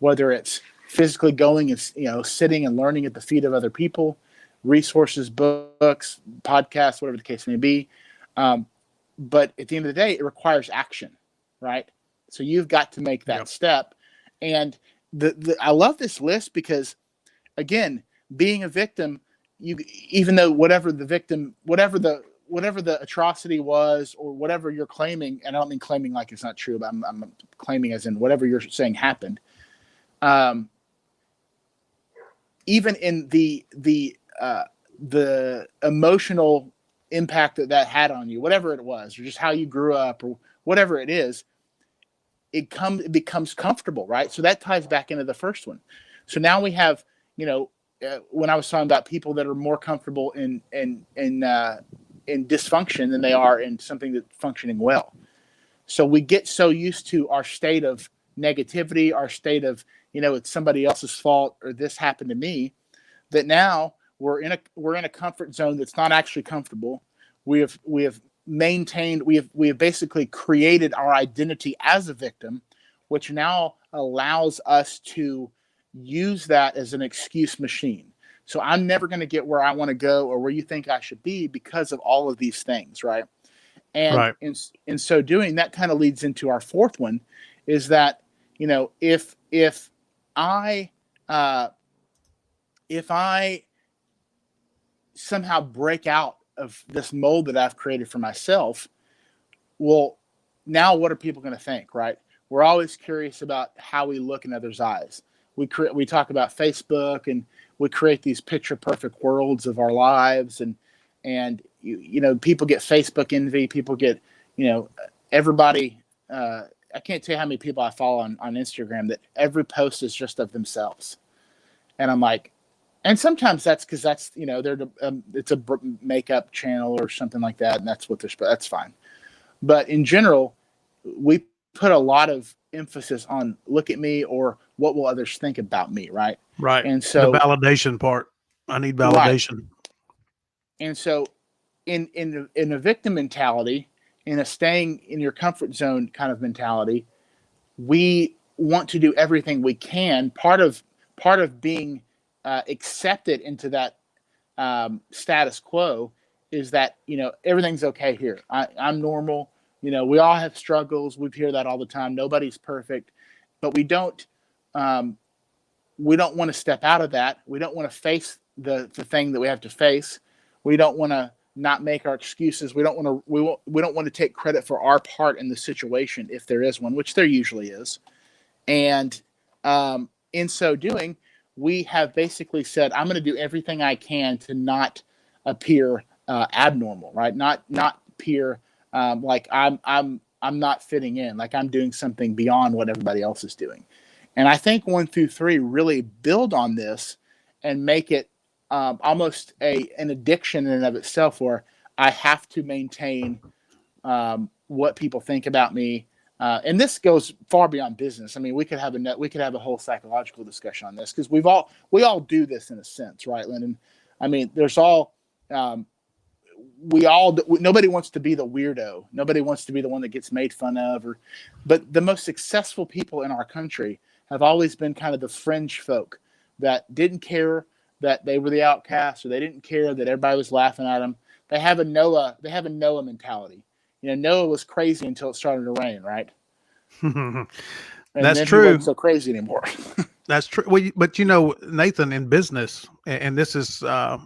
whether it's physically going and sitting and learning at the feet of other people, resources, books, podcasts, whatever the case may be. But at the end of the day, it requires action, right? So you've got to make that step. And I love this list because, again, being a victim, even though whatever the atrocity was or whatever you're claiming, and I don't mean claiming like it's not true, but I'm claiming as in whatever you're saying happened. Even in the emotional impact that had on you, whatever it was, or just how you grew up, or whatever it is, it becomes comfortable, right? So that ties back into the first one. So now we have, when I was talking about people that are more comfortable in dysfunction than they are in something that's functioning well. So we get so used to our state of negativity, our state of, it's somebody else's fault or this happened to me, that now we're in a comfort zone that's not actually comfortable. We have basically created our identity as a victim, which now allows us to use that as an excuse machine. So I'm never going to get where I want to go or where you think I should be because of all of these things, right? And in so doing, that kind of leads into our fourth one, is that, if I somehow break out of this mold that I've created for myself, well, now what are people going to think, right? We're always curious about how we look in others' eyes. We talk about Facebook, and we create these picture perfect worlds of our lives, and people get Facebook envy. People get, everybody. I can't tell you how many people I follow on Instagram that every post is just of themselves, and I'm like, and sometimes that's because that's it's a makeup channel or something like that, and that's what that's fine. But in general, we put a lot of emphasis on look at me or what will others think about me, right? Right. And so the validation part, I need validation. Right. And so in a victim mentality, in a staying in your comfort zone kind of mentality, we want to do everything we can. Part of being accepted into that status quo is that everything's okay here. I'm normal. We all have struggles. We hear that all the time. Nobody's perfect, but we don't want to step out of that. We don't want to face the thing that we have to face. We don't want to not make our excuses. We don't want to take credit for our part in the situation, if there is one, which there usually is. And in so doing, we have basically said, I'm going to do everything I can to not appear abnormal, right? Not appear like I'm not fitting in, like I'm doing something beyond what everybody else is doing. And I think 1 through 3 really build on this and make it almost an addiction in and of itself, where I have to maintain what people think about me. And this goes far beyond business. We could have a whole psychological discussion on this, because we all do this in a sense, right, Lyndon? Nobody wants to be the weirdo. Nobody wants to be the one that gets made fun of. But the most successful people in our country have always been kind of the fringe folk that didn't care that they were the outcasts, or they didn't care that everybody was laughing at them. They have a Noah mentality. Noah was crazy until it started to rain, right? And That's then true. He wasn't so crazy anymore. That's true. Well, but Nathan, in business, and this is, I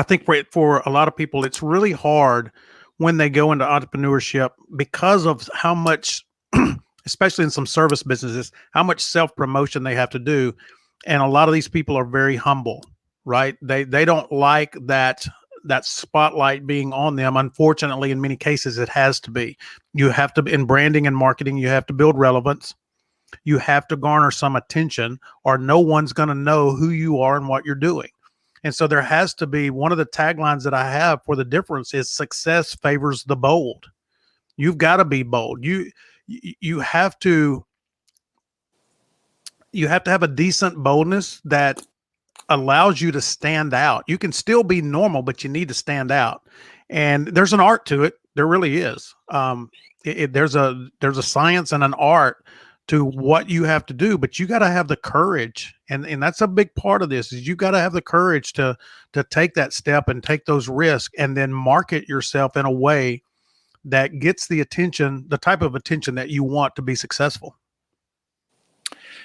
think for a lot of people, it's really hard when they go into entrepreneurship because of how much, especially in some service businesses, how much self promotion they have to do, and a lot of these people are very humble, right? They don't like that spotlight being on them. Unfortunately, in many cases, it has to be. You have to, in branding and marketing, you have to build relevance. You have to garner some attention, or no one's going to know who you are and what you're doing. And so there has to be, one of the taglines that I have for the difference is success favors the bold. You've got to be bold. You have to have a decent boldness that allows you to stand out. You can still be normal, but you need to stand out. And there's an art to it. There really is. There's a science and an art to what you have to do, but you got to have the courage. And that's a big part of this, is you got to have the courage to take that step and take those risks, and then market yourself in a way that gets the attention, the type of attention that you want to be successful.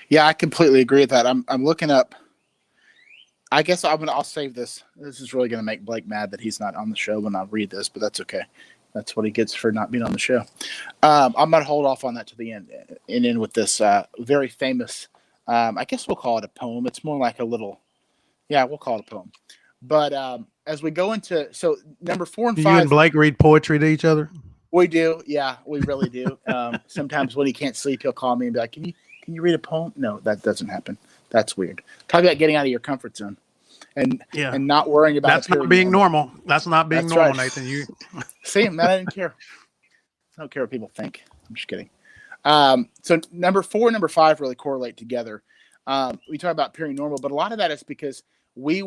Yeah, I completely agree with that. I'm looking up. I guess I'll save this. This is really going to make Blake mad that he's not on the show when I read this, but that's okay. That's what he gets for not being on the show. I'm going to hold off on that to the end and end with this very famous, I guess we'll call it a poem. It's more like we'll call it a poem. But as we go into, so number 4 and 5. You and Blake read poetry to each other? We do. Yeah, we really do. Sometimes when he can't sleep, he'll call me and be like, can you read a poem? No, that doesn't happen. That's weird. Talk about getting out of your comfort zone and not worrying about. That's not being normal. That's not being normal, right. Nathan. You see, man, I didn't care. I don't care what people think. I'm just kidding. So number 4 and number 5 really correlate together. We talk about appearing normal, but a lot of that is because we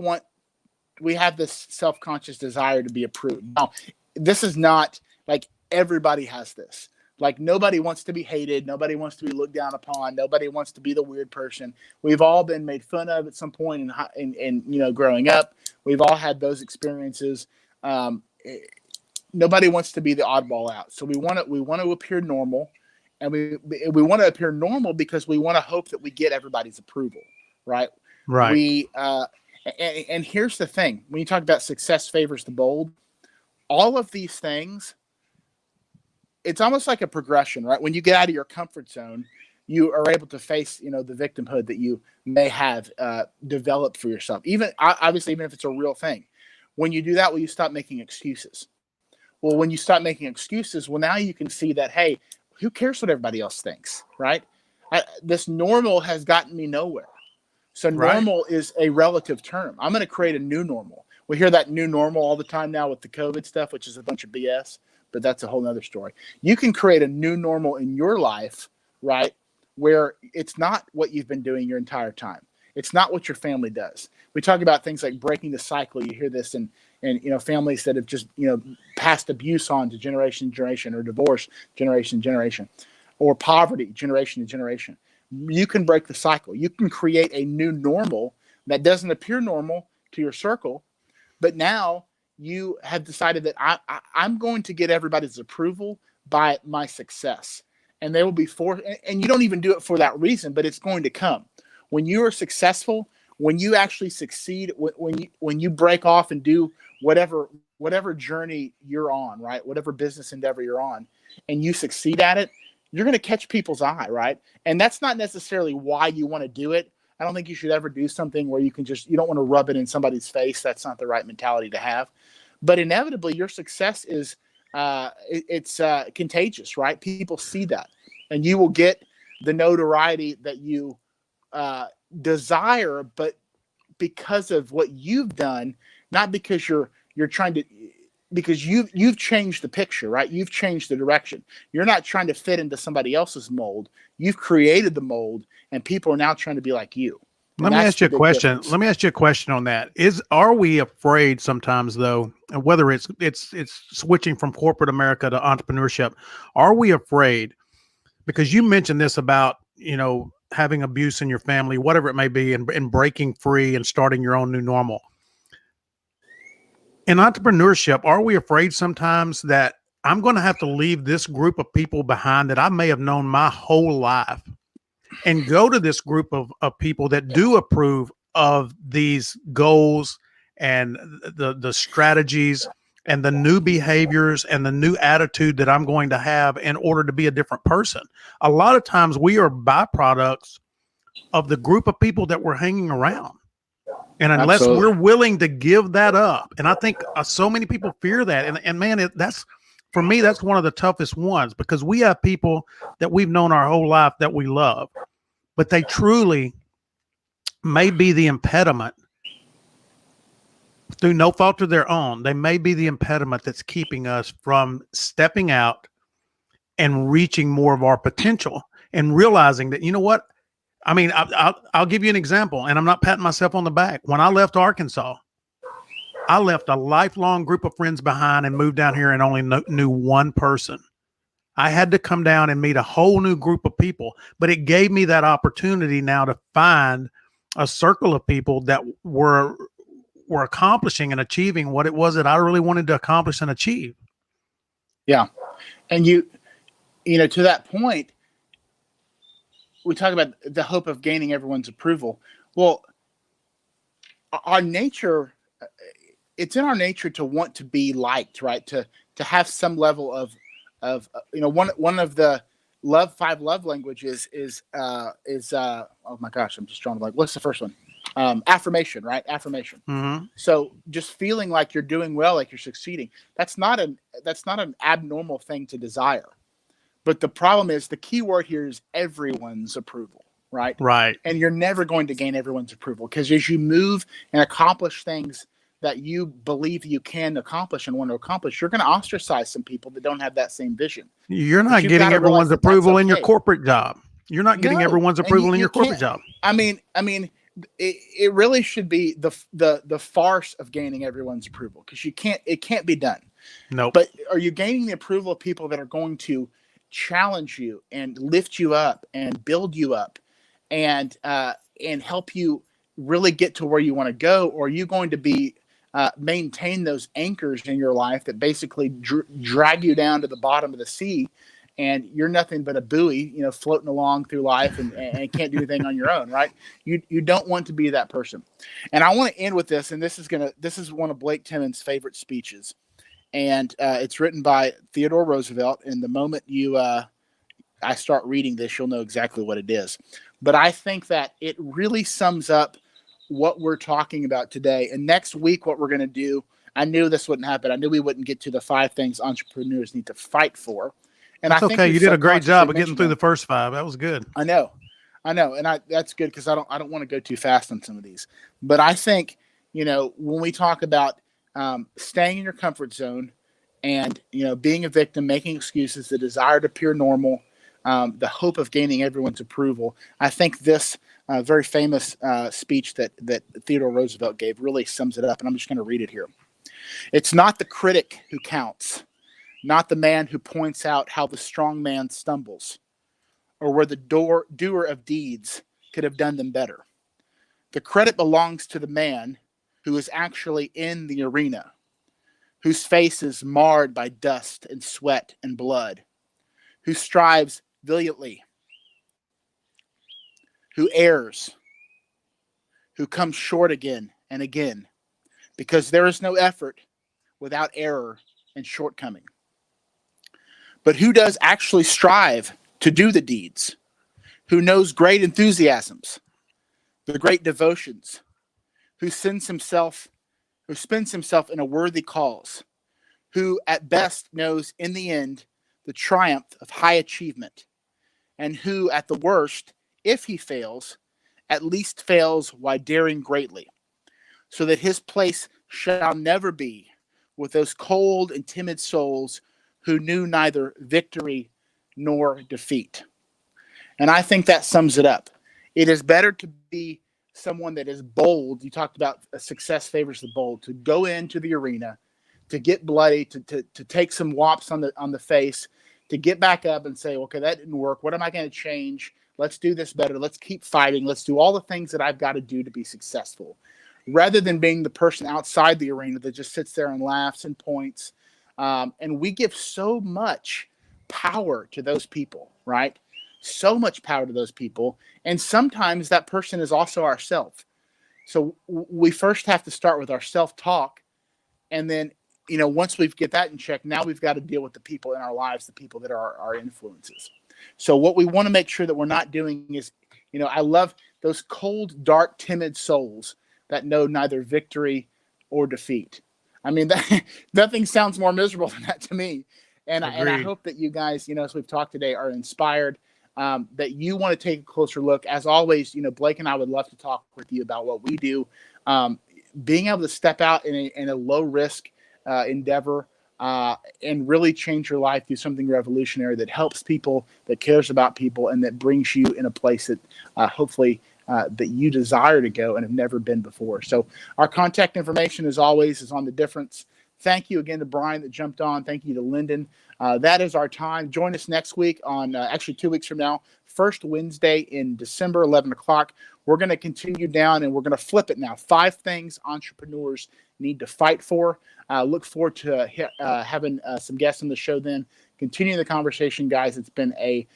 have this self-conscious desire to be approved. Now, this is not like everybody has this. Like, nobody wants to be hated. Nobody wants to be looked down upon. Nobody wants to be the weird person. We've all been made fun of at some point in growing up. We've all had those experiences. Nobody wants to be the oddball out. So we want to appear normal, and we want to appear normal because we want to hope that we get everybody's approval, right? Right. And here's the thing: when you talk about success favors the bold, all of these things, it's almost like a progression, right? When you get out of your comfort zone, you are able to face, the victimhood that you may have developed for yourself. Even if it's a real thing. When you do that, will you stop making excuses? Well, when you stop making excuses, now you can see that, hey, who cares what everybody else thinks, right? This normal has gotten me nowhere. So normal is a relative term. I'm going to create a new normal. We hear that new normal all the time now with the COVID stuff, which is a bunch of BS. But that's a whole nother story. You can create a new normal in your life, right? Where it's not what you've been doing your entire time. It's not what your family does. We talk about things like breaking the cycle. You hear this in families that have just, passed abuse on to generation to generation, or divorce generation to generation, or poverty generation to generation. You can break the cycle. You can create a new normal that doesn't appear normal to your circle, but now you have decided that I'm going to get everybody's approval by my success, and they will be and you don't even do it for that reason, but it's going to come. When you are successful, when you actually succeed, when you break off and do whatever journey you're on, right? Whatever business endeavor you're on, and you succeed at it, you're going to catch people's eye, right? And that's not necessarily why you want to do it. I don't think you should ever do something where you don't want to rub it in somebody's face. That's not the right mentality to have. But inevitably, your success is it's contagious, right? People see that, and you will get the notoriety that you desire, but because of what you've done, not because you're trying to, because you've changed the picture, right? You've changed the direction. You're not trying to fit into somebody else's mold. You've created the mold, and people are now trying to be like you. Let me ask you a question. Let me ask you a question on that. Are we afraid sometimes, though, whether it's switching from corporate America to entrepreneurship? Are we afraid? Because you mentioned this about, having abuse in your family, whatever it may be, and breaking free and starting your own new normal. In entrepreneurship, are we afraid sometimes that I'm going to have to leave this group of people behind that I may have known my whole life? and go to this group of people that do approve of these goals and the strategies and the new behaviors and the new attitude that I'm going to have in order to be a different person. A lot of times we are byproducts of the group of people that we're hanging around. And unless Absolutely. we're willing to give that up, and I think so many people fear that. And man, that's, for me, that's one of the toughest ones, because we have people that we've known our whole life that we love, but they truly may be the impediment through no fault of their own. They may be the impediment that's keeping us from stepping out and reaching more of our potential and realizing that, you know what? I mean, I'll give you an example, and I'm not patting myself on the back. When I left Arkansas, I left a lifelong group of friends behind and moved down here and only knew one person. I had to come down and meet a whole new group of people, but it gave me that opportunity now to find a circle of people that were accomplishing and achieving what it was that I really wanted to accomplish and achieve. Yeah. And you know, to that point, we talk about the hope of gaining everyone's approval. Well, our nature, it's in our nature to want to be liked, right? To have some level of you know, one of the five love languages is oh my gosh, I'm just drawing a blank. What's the first one? Affirmation, right? Affirmation. Mm-hmm. So just feeling like you're doing well, like you're succeeding, that's not an abnormal thing to desire. But the problem is, the key word here is everyone's approval, right? Right. And you're never going to gain everyone's approval, because as you move and accomplish things that you believe you can accomplish and want to accomplish, you're going to ostracise some people that don't have that same vision. You're not getting everyone's approval in your corporate job. You're not getting everyone's approval in your corporate job. I mean, it really should be the farce of gaining everyone's approval, because it can't be done. No. But are you gaining the approval of people that are going to challenge you and lift you up and build you up and help you really get to where you want to go? Or are you going to be maintain those anchors in your life that basically drag you down to the bottom of the sea, and you're nothing but a buoy, you know, floating along through life and can't do anything on your own, right? You don't want to be that person. And I want to end with this, and this is one of Blake Timmons' favorite speeches. And it's written by Theodore Roosevelt. And the moment I start reading this, you'll know exactly what it is. But I think that it really sums up what we're talking about today. And next week, what we're going to do, I knew this wouldn't happen. I knew we wouldn't get to the 5 things entrepreneurs need to fight for. And that's okay. You did a great job of getting through the first 5. That was good. I know. And that's good, because I don't want to go too fast on some of these. But I think, you know, when we talk about staying in your comfort zone and, you know, being a victim, making excuses, the desire to appear normal, the hope of gaining everyone's approval, I think this very famous speech that Theodore Roosevelt gave really sums it up. And I'm just going to read it here. It's not the critic who counts, not the man who points out how the strong man stumbles, or where the doer of deeds could have done them better. The credit belongs to the man who is actually in the arena, whose face is marred by dust and sweat and blood, who strives valiantly, who errs, who comes short again and again, because there is no effort without error and shortcoming. But who does actually strive to do the deeds, who knows great enthusiasms, the great devotions, who spends himself in a worthy cause, who at best knows in the end the triumph of high achievement, and who at the worst, if he fails, at least fails while daring greatly, so that his place shall never be with those cold and timid souls who knew neither victory nor defeat. And I think that sums it up. It is better to be someone that is bold. You talked about success favors the bold, to go into the arena, to get bloody, to take some whops on the face, to get back up and say, okay, that didn't work. What am I going to change? Let's do this better. Let's keep fighting. Let's do all the things that I've got to do to be successful, rather than being the person outside the arena that just sits there and laughs and points. And we give so much power to those people, right? so much power to those people. And sometimes that person is also ourself. So we first have to start with our self-talk. And then, once we get that in check, now we've got to deal with the people in our lives, the people that are our influences. So what we want to make sure that we're not doing is, I love those cold, dark, timid souls that know neither victory or defeat. I mean, nothing sounds more miserable than that to me. And I hope that you guys, as we've talked today, are inspired, that you want to take a closer look. As always, Blake and I would love to talk with you about what we do. Being able to step out in a low risk endeavor and really change your life through something revolutionary that helps people, that cares about people, and that brings you in a place that hopefully that you desire to go and have never been before. So our contact information, as always, is on the difference. Thank you again to Brian that jumped on. Thank you to Lyndon. That is our time. Join us next week on actually 2 weeks from now, first Wednesday in December, 11 o'clock. We're going to continue down and we're going to flip it now. 5 things entrepreneurs need to fight for. Look forward to having some guests on the show then. Continue the conversation, guys. It's been a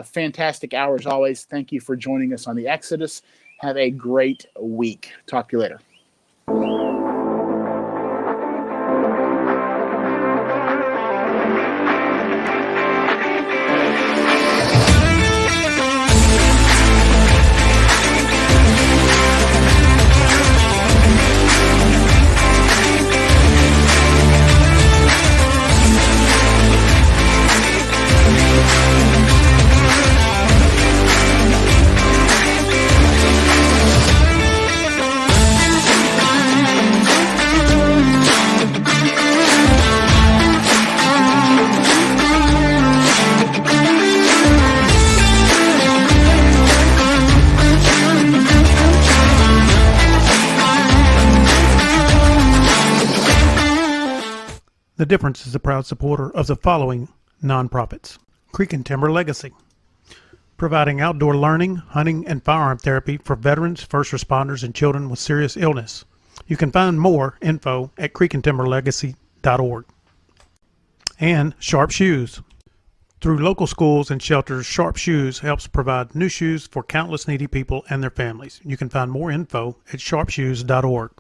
fantastic hour as always. Thank you for joining us on the Exodus. Have a great week. Talk to you later. The Difference is a proud supporter of the following nonprofits. Creek and Timber Legacy, providing outdoor learning, hunting, and firearm therapy for veterans, first responders, and children with serious illness. You can find more info at creekandtimberlegacy.org. And Sharp Shoes. Through local schools and shelters, Sharp Shoes helps provide new shoes for countless needy people and their families. You can find more info at sharpshoes.org.